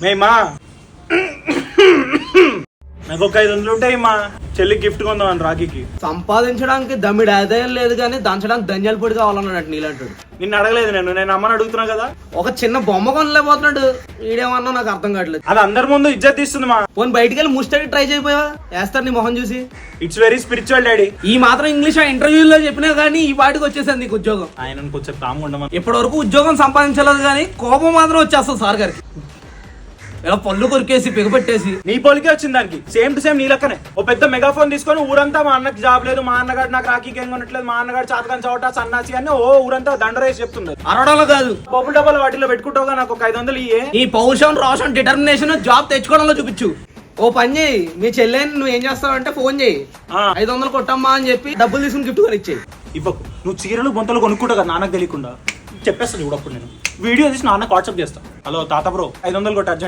మేమా నాకు ఒక 500 ఉంటాయి మా చెల్లి గిఫ్ట్ కొందామని రాఖీకి. సంపాదించడానికి దమ్మిడి ఆదాయం లేదు కానీ దంచడానికి ధన్యాల పొడి కావాలన్నాడు నీలాంటాడు. నిన్ను అడగలేదు నేను అమ్మని అడుగుతున్నా కదా. ఒక చిన్న బొమ్మ కొనలేకపోతున్నాడు ఈడేమన్నా నాకు అర్థం కావట్లేదు. అది అందరి ముందు ఇజ్జత్ తీస్తుంది మా. పోనీ బయటికి వెళ్ళి ముస్టడీ ట్రై చేయపోయావా? వేస్తారు నీ మొహం చూసి. It's very spiritual daddy. ఈ మాత్రం ఇంగ్లీష్ ఇంటర్వ్యూలో చెప్పినా కానీ ఈ పాటికి వచ్చేసాను నీకు ఉద్యోగం. ఆయన కొంచెం కామ్గా ఉండమని. ఇప్పటి వరకు ఉద్యోగం సంపాదించలేదు కానీ కోపం మాత్రం వచ్చేస్తుంది సార్ గారికి. ఇలా పళ్ళు కొరికేసి పిగపెట్టేసి నీ పోలికే వచ్చింది దానికి. సేమ్ టు సేమ్ నీ లెక్కనే ఓ పెద్ద మెగాఫోన్ తీసుకొని ఊరంతా మా అన్నకి జాబ్ లేదు, మా అన్నగాడు నాకు రాఖీకి ఏం కొనట్లేదు, మా అన్నగాడు చాతకని చోట సన్నాసి అని ఓ ఊరంతా దండరేసి చెప్తుంది. అరవడంలో కాదు బొబ్బుల డబ్బాలు వాటిలో పెట్టుకుంటావుగా నాకు ఒక 500 ఇయ్యే. ఈ పౌరుషం రోషన్ డిటర్మినేషన్ జాబ్ తెచ్చుకోవడంలో చూపించు. ఓ పని చేయి, మీ చెల్లెని నువ్వు ఏం చేస్తావంటే ఫోన్ చేయి, 500 కొట్టమ్మా అని చెప్పి డబ్బులు తీసుకుని గిఫ్ట్ కొని ఇచ్చేయి. ఇవ్వకు, నువ్వు చీరలు బొంతలు కొనుక్కుంటావు కదా నాన్నకు తెలియకుండా. చెప్పేస్తాను చూడప్పుడు నేను వీడియో తీసి నాన్నకు వాట్సాప్ చేస్తాను. హలో తాత బ్రో 500 కొట్ట అర్జెంట్.